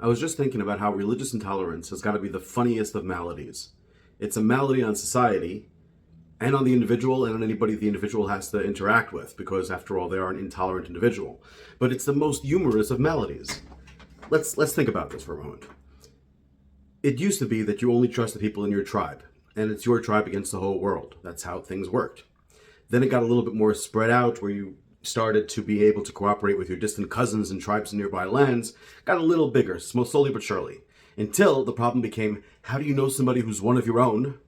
I was just thinking about how religious intolerance has got to be the funniest of maladies. It's a malady on society and on the individual and on anybody the individual has to interact with, because after all, they are an intolerant individual. But it's the most humorous of maladies. Let's think about this for a moment. It used to be that you only trust the people in your tribe, and it's your tribe against the whole world. That's how things worked. Then it got a little bit more spread out, where you started to be able to cooperate with your distant cousins and tribes in nearby lands. Got a little bigger, slowly but surely, until the problem became, how do you know somebody who's one of your own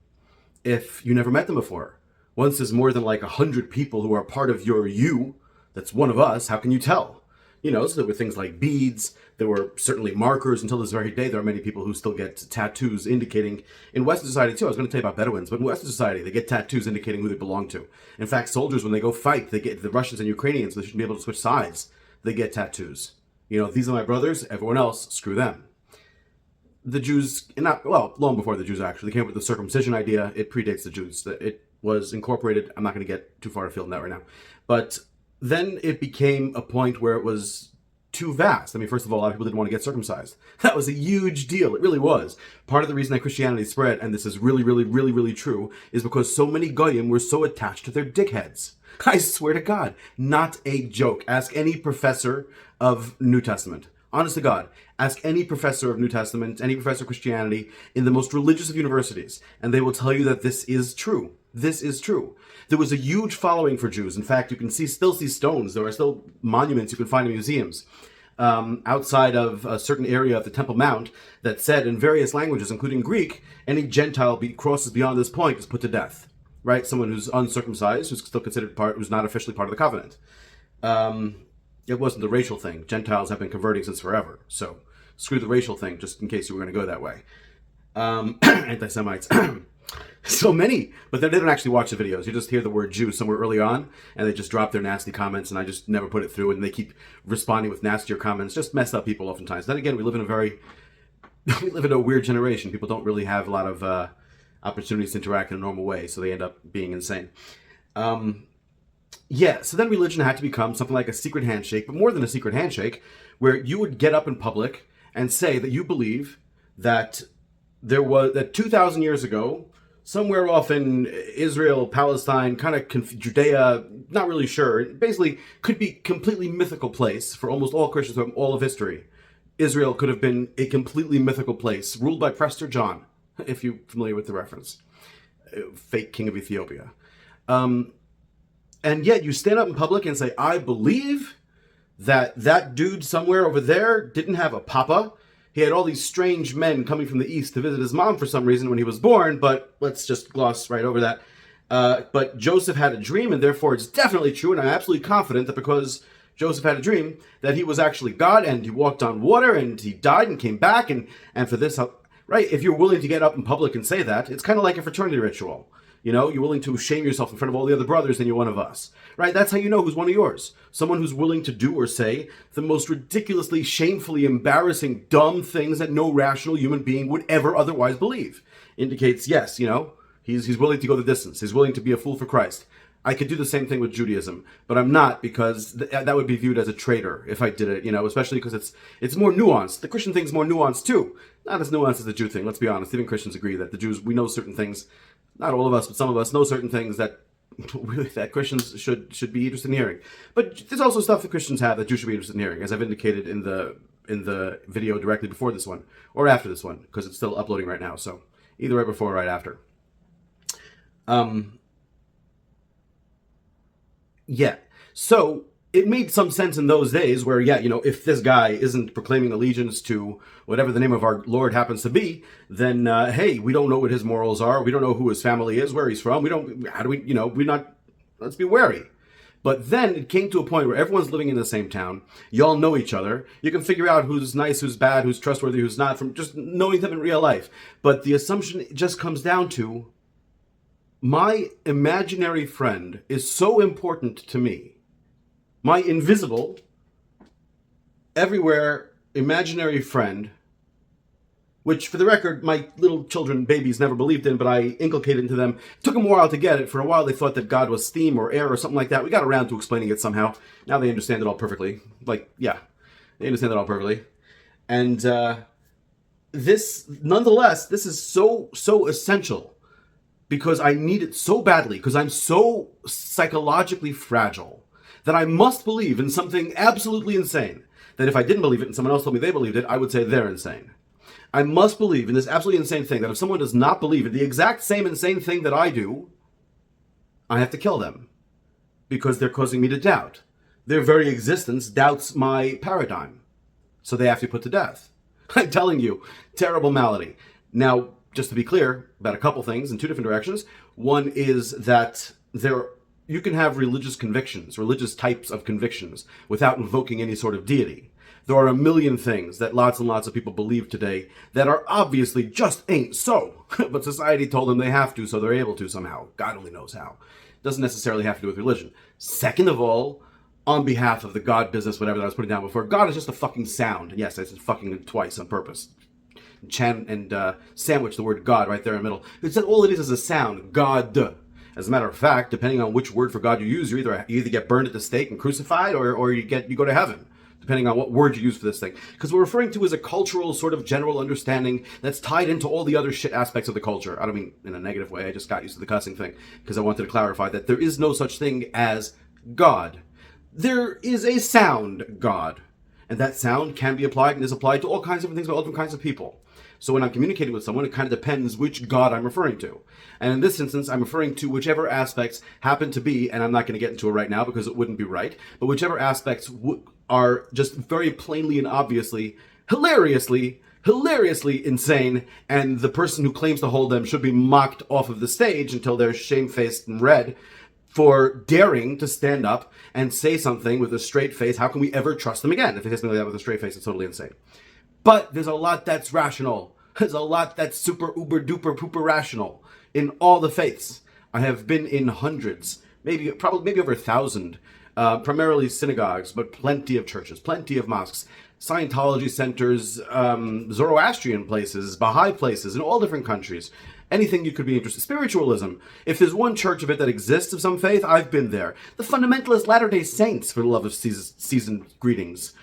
if you never met them before? Once there's more than like 100 people who are part of your you, that's one of us, how can you tell? So there were things like beads, there were certainly markers. Until this very day, there are many people who still get tattoos indicating, in Western society too, I was going to tell you about Bedouins, but in Western society, they get tattoos indicating who they belong to. In fact, soldiers, when they go fight, they get, the Russians and Ukrainians, they shouldn't be able to switch sides. They get tattoos. These are my brothers, everyone else, screw them. The Jews, long before the Jews actually, they came up with the circumcision idea. It predates the Jews. It was incorporated. I'm not going to get too far afield in that right now. But then it became a point where it was too vast. I mean, first of all, a lot of people didn't want to get circumcised. That was a huge deal. It really was. Part of the reason that Christianity spread, and this is really, really, really, really true, is because so many goyim were so attached to their dickheads. I swear to God, not a joke. Ask any professor of New Testament. Honest to God, ask any professor of New Testament, any professor of Christianity in the most religious of universities, and they will tell you that this is true. This is true. There was a huge following for Jews. In fact, you can still see stones. There are still monuments you can find in museums outside of a certain area of the Temple Mount that said in various languages, including Greek, any Gentile crosses beyond this point is put to death. Right? Someone who's uncircumcised, who's still considered who's not officially part of the covenant. It wasn't a racial thing. Gentiles have been converting since forever. So screw the racial thing, just in case you were going to go that way. Anti-Semites. So many, but they don't actually watch the videos. You just hear the word Jew somewhere early on, and they just drop their nasty comments, and I just never put it through, and they keep responding with nastier comments. Just messed up people oftentimes. Then again, we live in a weird generation. People don't really have a lot of opportunities to interact in a normal way, so they end up being insane. So then religion had to become something like a secret handshake, but more than a secret handshake, where you would get up in public and say that you believe that 2,000 years ago, somewhere off in Israel, Palestine, kind of Judea, not really sure, basically could be completely mythical place for almost all Christians from all of history. Israel could have been a completely mythical place, ruled by Prester John, if you're familiar with the reference. Fake king of Ethiopia. And yet you stand up in public and say, I believe that dude somewhere over there didn't have a papa. He had all these strange men coming from the east to visit his mom for some reason when he was born, but let's just gloss right over that. But Joseph had a dream, and therefore it's definitely true, and I'm absolutely confident that because Joseph had a dream, that he was actually God, and he walked on water, and he died and came back, and for this, right, if you're willing to get up in public and say that, it's kind of like a fraternity ritual. You're willing to shame yourself in front of all the other brothers, then you're one of us. Right? That's how you know who's one of yours. Someone who's willing to do or say the most ridiculously, shamefully, embarrassing, dumb things that no rational human being would ever otherwise believe. Indicates, yes, he's willing to go the distance. He's willing to be a fool for Christ. I could do the same thing with Judaism, but I'm not, because that would be viewed as a traitor if I did it, especially because it's more nuanced. The Christian thing's more nuanced too. Not as nuanced as the Jew thing, let's be honest. Even Christians agree that the Jews, we know certain things. Not all of us, but some of us know certain things that Christians should be interested in hearing. But there's also stuff that Christians have that Jews should be interested in hearing, as I've indicated in the video directly before this one, or after this one, because it's still uploading right now. So either right before or right after. So it made some sense in those days where, if this guy isn't proclaiming allegiance to whatever the name of our Lord happens to be, then, hey, we don't know what his morals are. We don't know who his family is, where he's from. Let's be wary. But then it came to a point where everyone's living in the same town. Y'all know each other. You can figure out who's nice, who's bad, who's trustworthy, who's not, from just knowing them in real life. But the assumption just comes down to, my imaginary friend is so important to me. My invisible, everywhere, imaginary friend, which, for the record, my little children, babies, never believed in, but I inculcated into them. It took them a while to get it. For a while, they thought that God was steam or air or something like that. We got around to explaining it somehow. Now they understand it all perfectly. They understand it all perfectly. And this, nonetheless, this is so essential because I need it so badly, because I'm so psychologically fragile that I must believe in something absolutely insane. That if I didn't believe it and someone else told me they believed it, I would say they're insane. I must believe in this absolutely insane thing that if someone does not believe in the exact same insane thing that I do, I have to kill them because they're causing me to doubt. Their very existence doubts my paradigm. So they have to be put to death. I'm telling you, terrible malady. Now, just to be clear about a couple things in two different directions. One is that you can have religious convictions, religious types of convictions, without invoking any sort of deity. There are a million things that lots and lots of people believe today that are obviously just ain't so. But society told them they have to, so they're able to somehow. God only knows how. Doesn't necessarily have to do with religion. Second of all, on behalf of the God business, whatever that I was putting down before, God is just a fucking sound. And yes, I said fucking twice on purpose. Sandwich the word God right there in the middle. It's that all it is a sound. God. As a matter of fact, depending on which word for God you use, you either get burned at the stake and crucified, or you go to heaven, depending on what word you use for this thing. Because what we're referring to is a cultural sort of general understanding that's tied into all the other shit aspects of the culture. I don't mean in a negative way. I just got used to the cussing thing because I wanted to clarify that there is no such thing as God. There is a sound God, and that sound can be applied and is applied to all kinds of different things by all different kinds of people. So when I'm communicating with someone, it kind of depends which God I'm referring to. And in this instance, I'm referring to whichever aspects happen to be, and I'm not going to get into it right now because it wouldn't be right, but whichever aspects are just very plainly and obviously, hilariously insane, and the person who claims to hold them should be mocked off of the stage until they're shamefaced and red for daring to stand up and say something with a straight face. How can we ever trust them again? If they say something like that with a straight face, it's totally insane. But there's a lot that's rational. There's a lot that's super uber duper pooper rational in all the faiths. I have been in hundreds, maybe over 1,000, primarily synagogues, but plenty of churches, plenty of mosques, Scientology centers, Zoroastrian places, Baha'i places in all different countries. Anything you could be interested in. Spiritualism. If there's one church of it that exists of some faith, I've been there. The fundamentalist Latter-day Saints, for the love of seasoned greetings.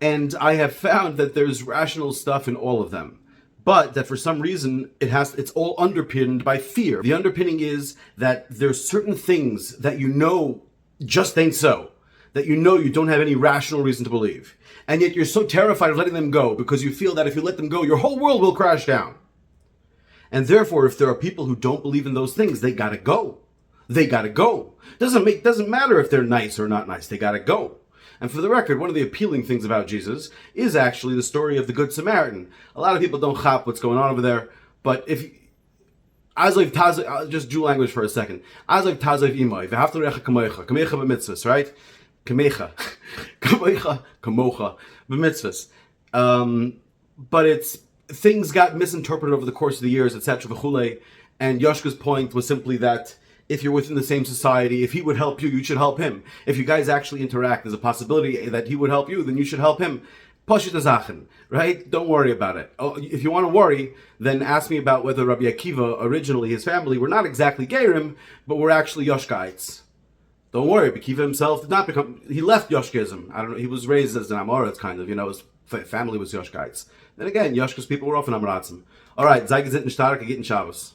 And I have found that there's rational stuff in all of them. But that for some reason, it's all underpinned by fear. The underpinning is that there's certain things that you know just ain't so. That you know you don't have any rational reason to believe. And yet you're so terrified of letting them go because you feel that if you let them go, your whole world will crash down. And therefore, if there are people who don't believe in those things, they gotta go. They gotta go. Doesn't matter if they're nice or not nice, they gotta go. And for the record, one of the appealing things about Jesus is actually the story of the Good Samaritan. A lot of people don't chop what's going on over there, but just Jew language for a second. Azlev tazev imay, v'haftarecha kamocha b'mitzvahs, right? Kamocha b'mitzvahs. But it's things got misinterpreted over the course of the years, etc. V'chulei. And Yoshka's point was simply that if you're within the same society, if he would help you, you should help him. If you guys actually interact, there's a possibility that he would help you, then you should help him. Pashit Azachen, right? Don't worry about it. Oh, if you want to worry, then ask me about whether Rabbi Akiva, originally his family, were not exactly Gerim, but were actually Yoshkaites. Don't worry, Akiva himself did not he left Yoshkism. I don't know, he was raised as an Amoritz, kind of, his family was Yoshkaites. Then again, Yoshka's people were often Amaratzim. Alright, Zeig sind in Stark, Shabbos.